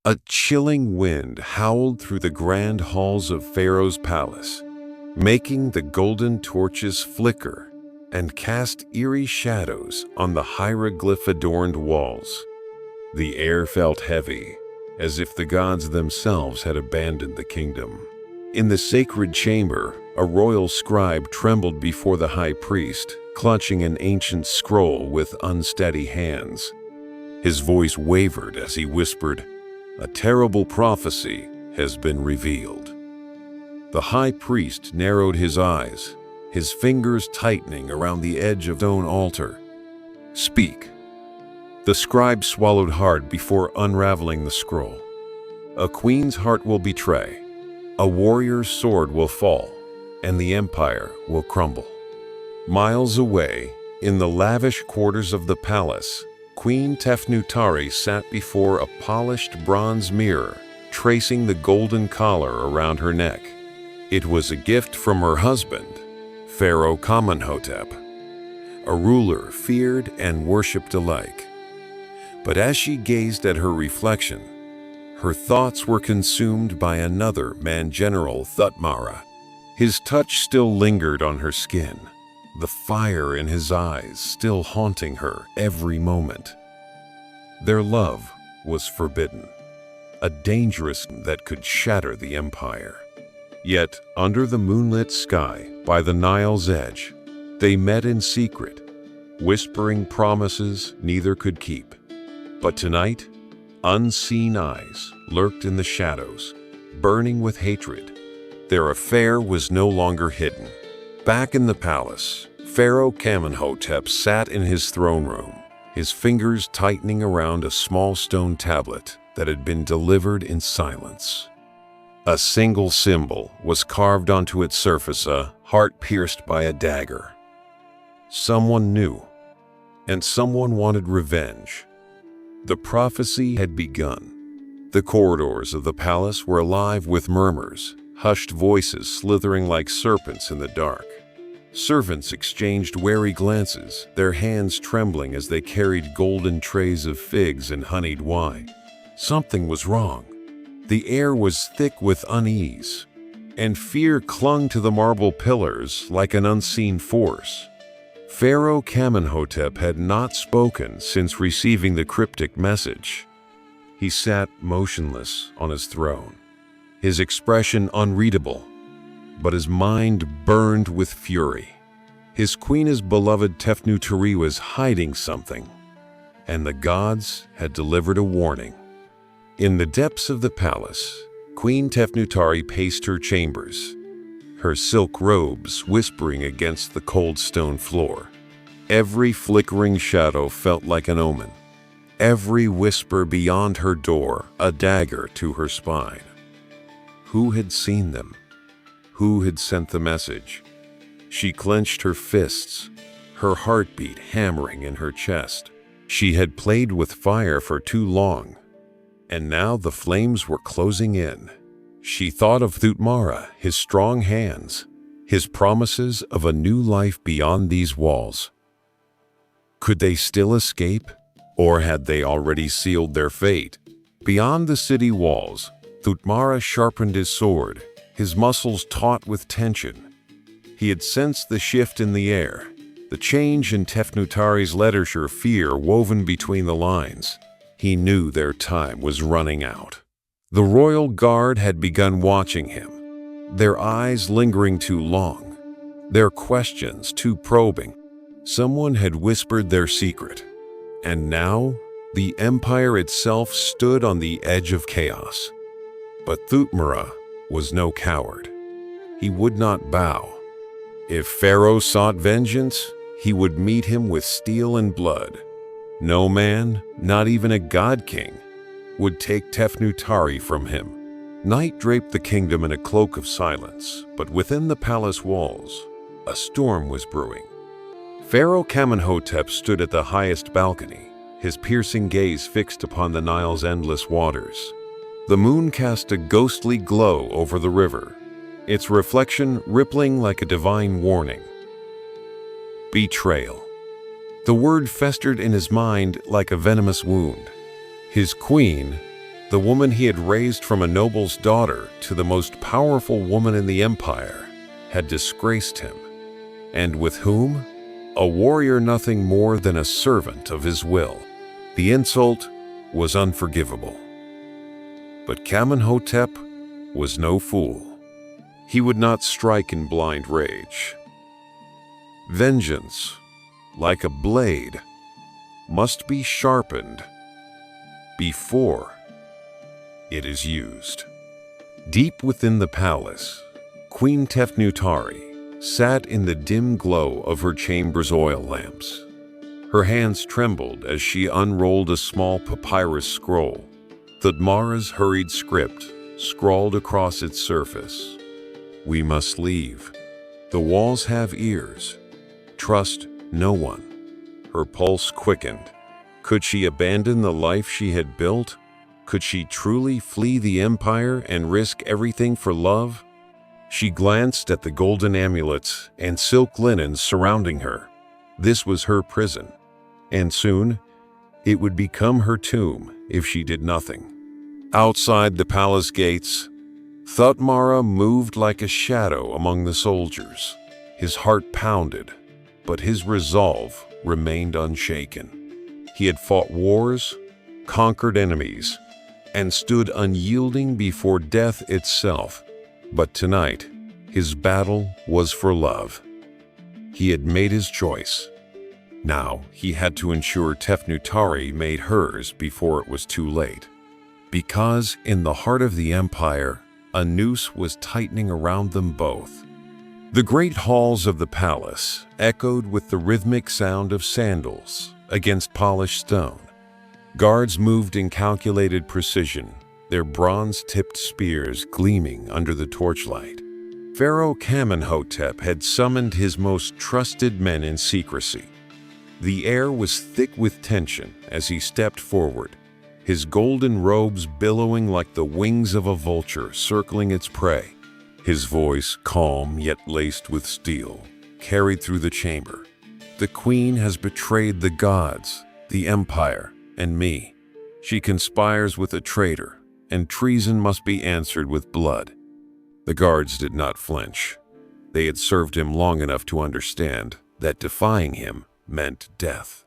A chilling wind howled through the grand halls of Pharaoh's palace, making the golden torches flicker and cast eerie shadows on the hieroglyph-adorned walls. The air felt heavy, as if the gods themselves had abandoned the kingdom. In the sacred chamber, a royal scribe trembled before the high priest, clutching an ancient scroll with unsteady hands. His voice wavered as he whispered, "A terrible prophecy has been revealed." The high priest narrowed his eyes, his fingers tightening around the edge of the stone altar. "Speak." The scribe swallowed hard before unraveling the scroll. "A queen's heart will betray, a warrior's sword will fall, and the empire will crumble." Miles away, in the lavish quarters of the palace, Queen Tefnutari sat before a polished bronze mirror, tracing the golden collar around her neck. It was a gift from her husband, Pharaoh Kamenhotep, a ruler feared and worshipped alike. But as she gazed at her reflection, her thoughts were consumed by another man, General Thutmara. His touch still lingered on her skin, the fire in his eyes still haunting her every moment. Their love was forbidden, a dangerous that could shatter the empire. Yet, under the moonlit sky, by the Nile's edge, they met in secret, whispering promises neither could keep. But tonight, unseen eyes lurked in the shadows, burning with hatred. Their affair was no longer hidden. Back in the palace, Pharaoh Kamenhotep sat in his throne room, his fingers tightening around a small stone tablet that had been delivered in silence. A single symbol was carved onto its surface, a heart pierced by a dagger. Someone knew, and someone wanted revenge. The prophecy had begun. The corridors of the palace were alive with murmurs, hushed voices slithering like serpents in the dark. Servants exchanged wary glances, their hands trembling as they carried golden trays of figs and honeyed wine. Something was wrong. The air was thick with unease, and fear clung to the marble pillars like an unseen force. Pharaoh Kamenhotep had not spoken since receiving the cryptic message. He sat motionless on his throne, his expression unreadable, but his mind burned with fury. His queen's beloved Tefnutari was hiding something, and the gods had delivered a warning. In the depths of the palace, Queen Tefnutari paced her chambers, her silk robes whispering against the cold stone floor. Every flickering shadow felt like an omen, every whisper beyond her door a dagger to her spine. Who had seen them? Who had sent the message? She clenched her fists, her heartbeat hammering in her chest. She had played with fire for too long, and now the flames were closing in. She thought of Thutmara, his strong hands, his promises of a new life beyond these walls. Could they still escape, or had they already sealed their fate? Beyond the city walls, Thutmara sharpened his sword, his muscles taut with tension. He had sensed the shift in the air, the change in Tefnutari's literature, fear woven between the lines. He knew their time was running out. The royal guard had begun watching him, their eyes lingering too long, their questions too probing. Someone had whispered their secret, and now the empire itself stood on the edge of chaos. But Thutmara was no coward. He would not bow. If Pharaoh sought vengeance, he would meet him with steel and blood. No man, not even a god king, would take Tefnutari from him. Night draped the kingdom in a cloak of silence, but within the palace walls, a storm was brewing. Pharaoh Kamenhotep stood at the highest balcony, his piercing gaze fixed upon the Nile's endless waters. The moon cast a ghostly glow over the river, its reflection rippling like a divine warning. Betrayal. The word festered in his mind like a venomous wound. His queen, The woman he had raised from a noble's daughter to the most powerful woman in the empire had disgraced him. And with whom? A warrior nothing more than a servant of his will. The insult was unforgivable. But Kamenhotep was no fool. He would not strike in blind rage. Vengeance, like a blade, must be sharpened before it is used. Deep within the palace, Queen Tefnutari sat in the dim glow of her chamber's oil lamps. Her hands trembled as she unrolled a small papyrus scroll. Thutmara's hurried script scrawled across its surface. "We must leave. The walls have ears. Trust no one." Her pulse quickened. Could she abandon the life she had built? Could she truly flee the empire and risk everything for love? She glanced at the golden amulets and silk linens surrounding her. This was her prison, and soon it would become her tomb if she did nothing. Outside the palace gates, Thutmara moved like a shadow among the soldiers. His heart pounded, but his resolve remained unshaken. He had fought wars, conquered enemies, and stood unyielding before death itself. But tonight, his battle was for love. He had made his choice. Now he had to ensure Tefnutari made hers before it was too late. Because in the heart of the empire, a noose was tightening around them both. The great halls of the palace echoed with the rhythmic sound of sandals against polished stone. Guards moved in calculated precision, their bronze-tipped spears gleaming under the torchlight. Pharaoh Kamenhotep had summoned his most trusted men in secrecy. The air was thick with tension as he stepped forward, his golden robes billowing like the wings of a vulture circling its prey. His voice, calm yet laced with steel, carried through the chamber. "The queen has betrayed the gods, the empire, and me. She conspires with a traitor, and treason must be answered with blood." The guards did not flinch. They had served him long enough to understand that defying him meant death.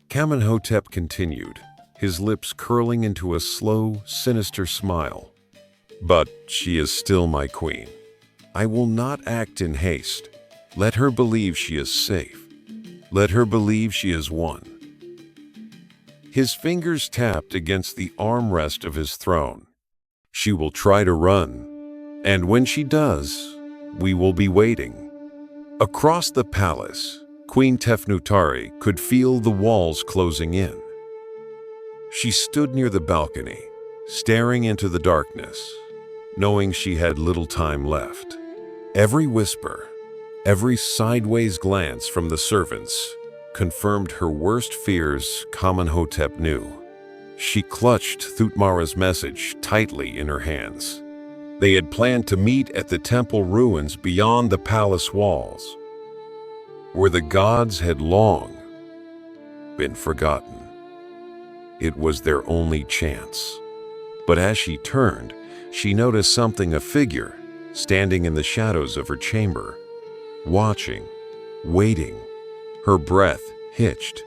Kamenhotep continued, his lips curling into a slow, sinister smile. "But she is still my queen. I will not act in haste. Let her believe she is safe. Let her believe she is won." His fingers tapped against the armrest of his throne. "She will try to run, and when she does, we will be waiting." Across the palace, Queen Tefnutari could feel the walls closing in. She stood near the balcony, staring into the darkness, knowing she had little time left. Every whisper, every sideways glance from the servants confirmed her worst fears. Kamenhotep knew. She clutched Thutmara's message tightly in her hands. They had planned to meet at the temple ruins beyond the palace walls, where the gods had long been forgotten. It was their only chance. But as she turned, she noticed something, a figure standing in the shadows of her chamber, watching, waiting. Her breath hitched.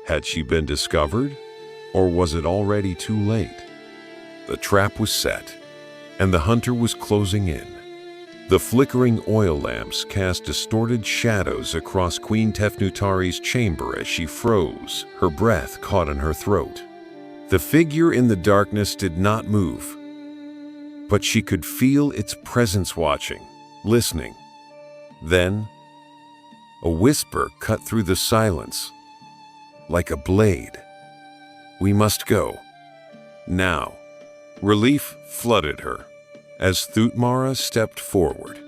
Had she been discovered, or was it already too late? The trap was set, and the hunter was closing in. The flickering oil lamps cast distorted shadows across Queen Tefnutari's chamber as she froze, her breath caught in her throat. The figure in the darkness did not move, but she could feel its presence watching, listening. Then, a whisper cut through the silence, like a blade. "We must go. Now." Relief flooded her as Thutmara stepped forward,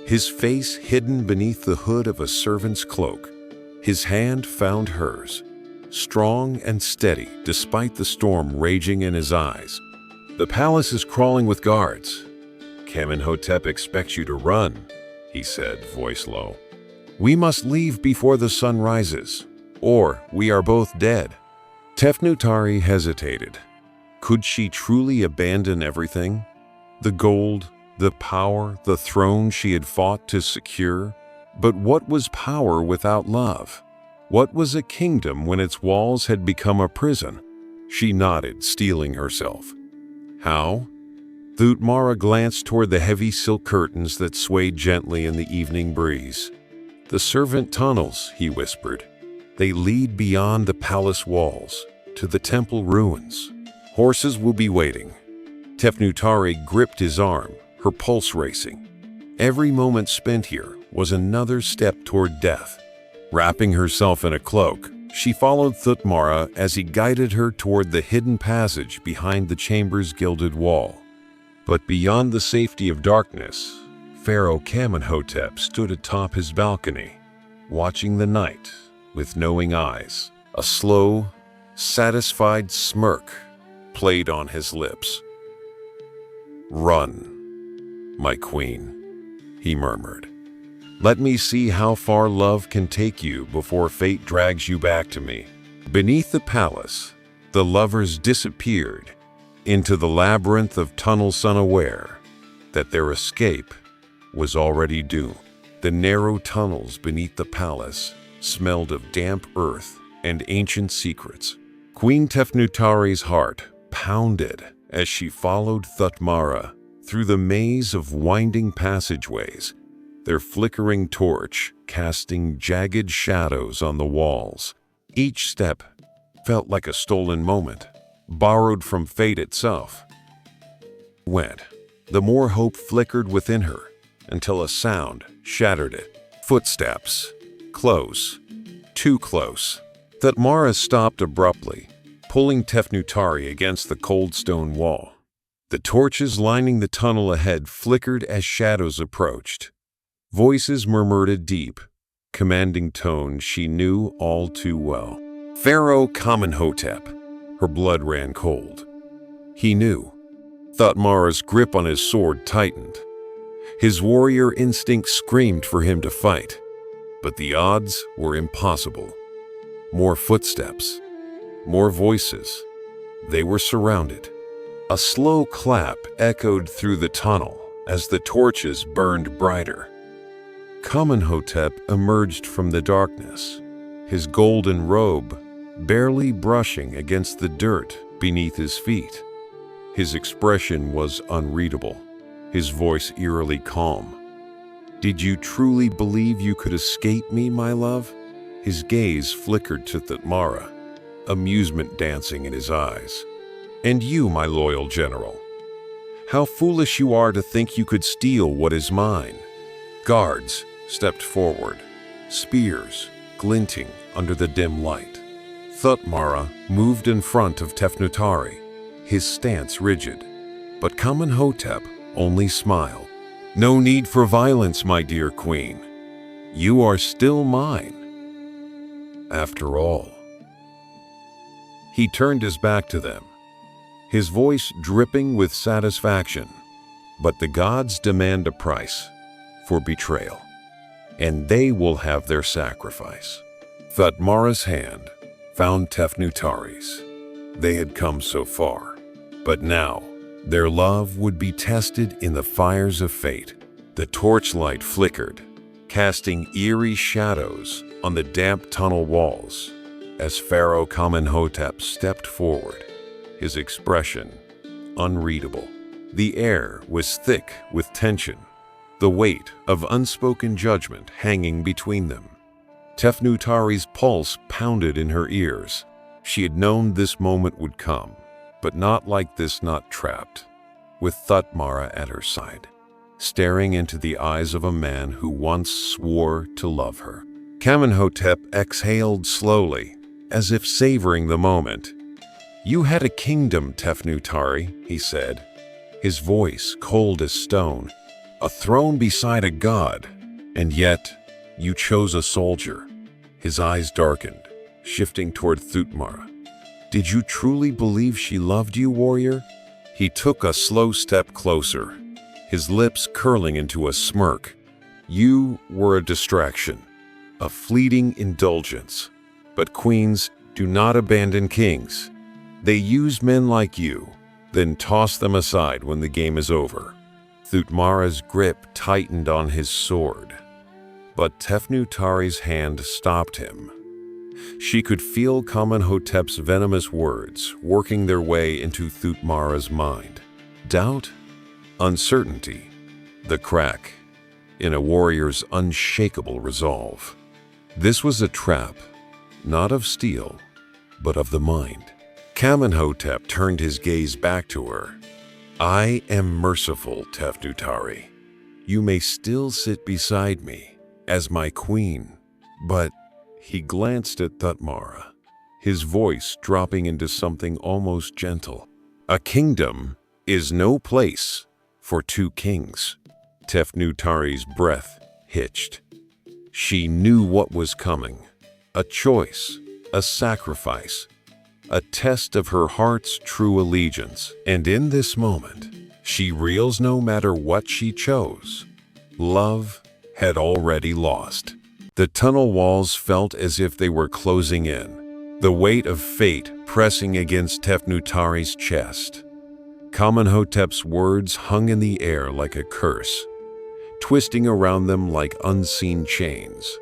his face hidden beneath the hood of a servant's cloak. His hand found hers, strong and steady despite the storm raging in his eyes. "The palace is crawling with guards. Kamenhotep expects you to run," he said, voice low. "We must leave before the sun rises, or we are both dead." Tefnutari hesitated. Could she truly abandon everything? The gold, the power, the throne she had fought to secure? But what was power without love? What was a kingdom when its walls had become a prison? She nodded, steeling herself. How? Thutmara glanced toward the heavy silk curtains that swayed gently in the evening breeze. The servant tunnels, he whispered. They lead beyond the palace walls, to the temple ruins. Horses will be waiting. Tefnutari gripped his arm, her pulse racing. Every moment spent here was another step toward death. Wrapping herself in a cloak, she followed Thutmara as he guided her toward the hidden passage behind the chamber's gilded wall. But beyond the safety of darkness, Pharaoh Kamenhotep stood atop his balcony, watching the night with knowing eyes. A slow, satisfied smirk played on his lips. "Run, my queen," he murmured. "Let me see how far love can take you before fate drags you back to me." Beneath the palace, the lovers disappeared into the labyrinth of tunnels, unaware that their escape was already doomed. The narrow tunnels beneath the palace smelled of damp earth and ancient secrets. Queen Tefnutari's heart pounded as she followed Thutmara through the maze of winding passageways, their flickering torch casting jagged shadows on the walls. Each step felt like a stolen moment, borrowed from fate itself. Went, the more hope flickered within her, until a sound shattered it. Footsteps. Close. Too close. Thutmara stopped abruptly, pulling Tefnutari against the cold stone wall. The torches lining the tunnel ahead flickered as shadows approached. Voices murmured a deep, commanding tone she knew all too well. Pharaoh Kamenhotep. Her blood ran cold. He knew. Thutmara's grip on his sword tightened. His warrior instinct screamed for him to fight, but the odds were impossible. More footsteps. More voices. They were surrounded. A slow clap echoed through the tunnel as the torches burned brighter. Kamenhotep emerged from the darkness, his golden robe barely brushing against the dirt beneath his feet. His expression was unreadable, his voice eerily calm. "Did you truly believe you could escape me, my love?" His gaze flickered to Thutmara, amusement dancing in his eyes. "And you, my loyal general? How foolish you are to think you could steal what is mine." Guards stepped forward, spears glinting under the dim light. Thutmara moved in front of Tefnutari, his stance rigid, but Kamenhotep only smiled. "No need for violence, my dear queen. You are still mine. After all." He turned his back to them, his voice dripping with satisfaction. "But the gods demand a price for betrayal, and they will have their sacrifice." Thutmara's hand found Tefnutari's. They had come so far, but now their love would be tested in the fires of fate. The torchlight flickered, casting eerie shadows on the damp tunnel walls as Pharaoh Kamenhotep stepped forward, his expression unreadable. The air was thick with tension, the weight of unspoken judgment hanging between them. Tefnutari's pulse pounded in her ears. She had known this moment would come, but not like this, not trapped, with Thutmara at her side, staring into the eyes of a man who once swore to love her. Kamenhotep exhaled slowly, as if savoring the moment. "You had a kingdom, Tefnutari," he said, his voice cold as stone, "a throne beside a god, and yet you chose a soldier." His eyes darkened, shifting toward Thutmara. "Did you truly believe she loved you, warrior?" He took a slow step closer, his lips curling into a smirk. "You were a distraction, a fleeting indulgence. But queens do not abandon kings. They use men like you, then toss them aside when the game is over. Thutmara's grip tightened on his sword, but Tefnutari's hand stopped him. She could feel Kamenhotep's venomous words working their way into Thutmara's mind. Doubt, uncertainty, the crack in a warrior's unshakable resolve. This was a trap, not of steel, but of the mind. Kamenhotep turned his gaze back to her. I am merciful, Tefnutari. You may still sit beside me as my queen, but he glanced at Thutmara, his voice dropping into something almost gentle. A kingdom is no place for two kings. Tefnutari's breath hitched. She knew what was coming. A choice, a sacrifice, a test of her heart's true allegiance. And in this moment, she realized no matter what she chose, love had already lost. The tunnel walls felt as if they were closing in, the weight of fate pressing against Tefnutari's chest. Kamenhotep's words hung in the air like a curse, twisting around them like unseen chains.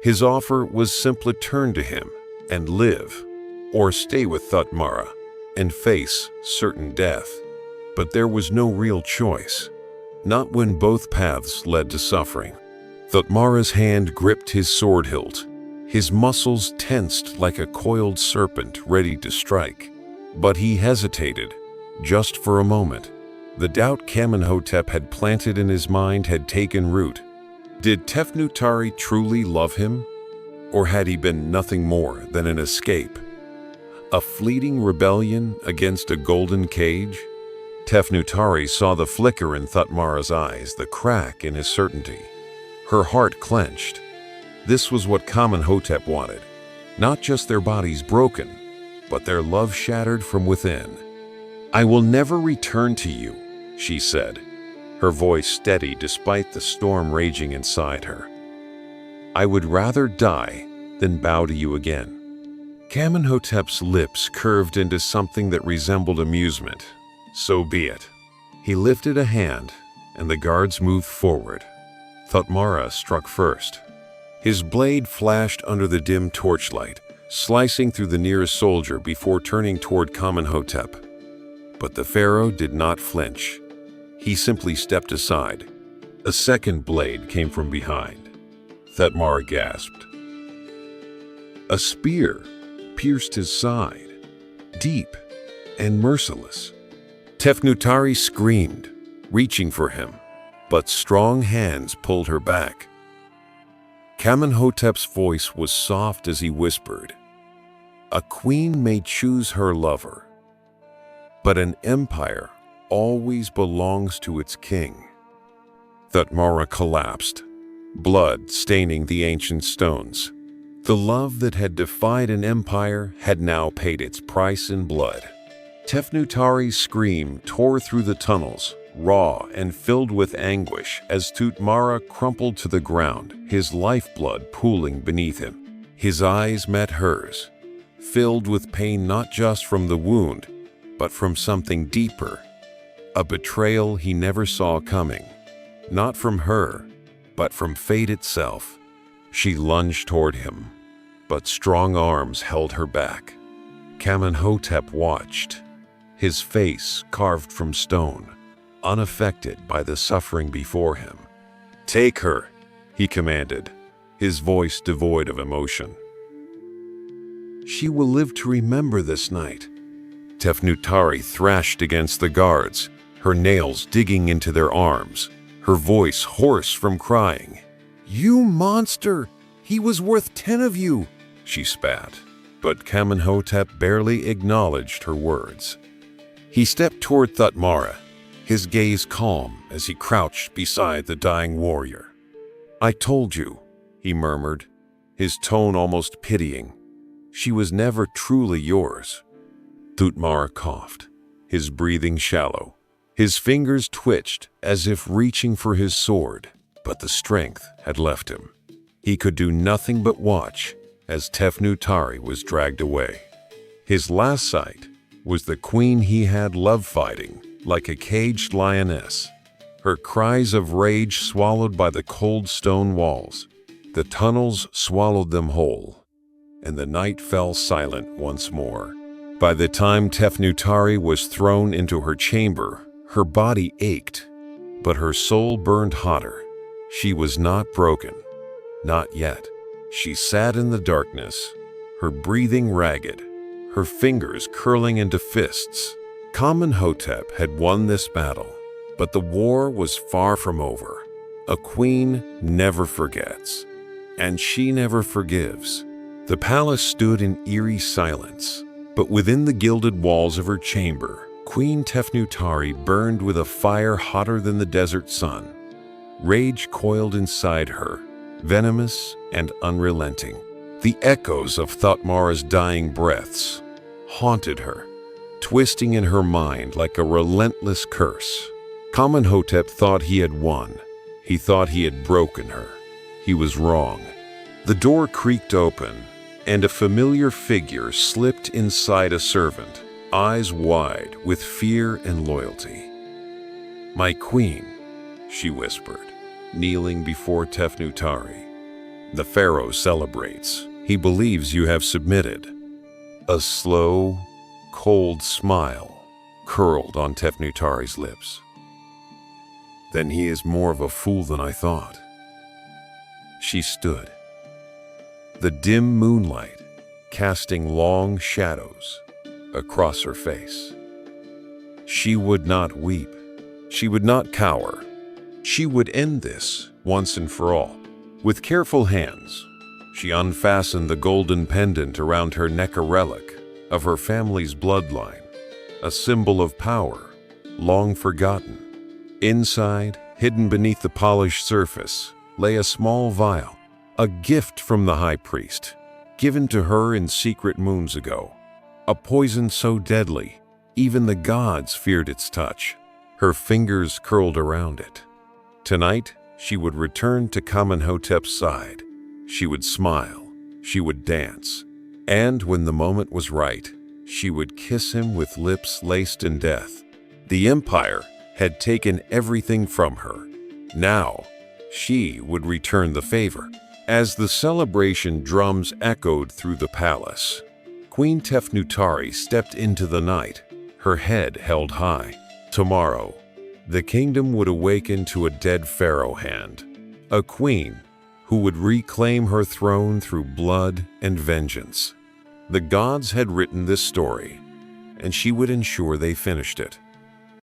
His offer was simply turn to him and live, or stay with Thutmara and face certain death. But there was no real choice, not when both paths led to suffering. Thutmara's hand gripped his sword hilt, his muscles tensed like a coiled serpent ready to strike. But he hesitated, just for a moment. The doubt Kamenhotep had planted in his mind had taken root. Did Tefnutari truly love him? Or had he been nothing more than an escape? A fleeting rebellion against a golden cage? Tefnutari saw the flicker in Thutmara's eyes, the crack in his certainty. Her heart clenched. This was what Kamenhotep wanted. Not just their bodies broken, but their love shattered from within. I will never return to you, she said, her voice steady despite the storm raging inside her. I would rather die than bow to you again. Kamenhotep's lips curved into something that resembled amusement. So be it. He lifted a hand, and the guards moved forward. Thutmara struck first. His blade flashed under the dim torchlight, slicing through the nearest soldier before turning toward Kamenhotep. But the pharaoh did not flinch. He simply stepped aside. A second blade came from behind. Thutmara gasped. A spear pierced his side, deep and merciless. Tefnutari screamed, reaching for him, but strong hands pulled her back. Kamenhotep's voice was soft as he whispered, a queen may choose her lover, but an empire always belongs to its king. Thutmara collapsed, blood staining the ancient stones. The love that had defied an empire had now paid its price in blood. Tefnutari's scream tore through the tunnels, raw and filled with anguish, as Thutmara crumpled to the ground, his lifeblood pooling beneath him. His eyes met hers, filled with pain not just from the wound, but from something deeper, a betrayal he never saw coming. Not from her, but from fate itself. She lunged toward him, but strong arms held her back. Kamenhotep watched, his face carved from stone, unaffected by the suffering before him. Take her, he commanded, his voice devoid of emotion. She will live to remember this night. Tefnutari thrashed against the guards, her nails digging into their arms, her voice hoarse from crying. You monster! He was worth 10 of you, she spat. But Kamenhotep barely acknowledged her words. He stepped toward Thutmara, his gaze calm as he crouched beside the dying warrior. I told you, he murmured, his tone almost pitying. She was never truly yours. Thutmara coughed, his breathing shallow. His fingers twitched as if reaching for his sword, but the strength had left him. He could do nothing but watch as Tefnutari was dragged away. His last sight, was the queen he had loved, fighting like a caged lioness. Her cries of rage swallowed by the cold stone walls. The tunnels swallowed them whole, and the night fell silent once more. By the time Tefnutari was thrown into her chamber, her body ached, but her soul burned hotter. She was not broken. Not yet. She sat in the darkness, her breathing ragged, her fingers curling into fists. Kamenhotep had won this battle, but the war was far from over. A queen never forgets, and she never forgives. The palace stood in eerie silence, but within the gilded walls of her chamber, Queen Tefnutari burned with a fire hotter than the desert sun. Rage coiled inside her, venomous and unrelenting. The echoes of Thutmara's dying breaths haunted her, twisting in her mind like a relentless curse. Kamenhotep thought he had won. He thought he had broken her. He was wrong. The door creaked open, and a familiar figure slipped inside a servant, eyes wide with fear and loyalty. "My queen," she whispered, kneeling before Tefnutari. "The pharaoh celebrates. He believes you have submitted." A slow, cold smile curled on Tefnutari's lips. "Then he is more of a fool than I thought." She stood, the dim moonlight casting long shadows across her face. She would not weep. She would not cower. She would end this once and for all. With careful hands, she unfastened the golden pendant around her neck, a relic of her family's bloodline, a symbol of power, long forgotten. Inside, hidden beneath the polished surface, lay a small vial, a gift from the high priest, given to her in secret moons ago. A poison so deadly, even the gods feared its touch. Her fingers curled around it. Tonight, she would return to Kamenhotep's side. She would smile. She would dance. And when the moment was right, she would kiss him with lips laced in death. The empire had taken everything from her. Now, she would return the favor. As the celebration drums echoed through the palace, Queen Tefnutari stepped into the night, her head held high. Tomorrow, the kingdom would awaken to a dead pharaoh hand, a queen who would reclaim her throne through blood and vengeance. The gods had written this story, and she would ensure they finished it.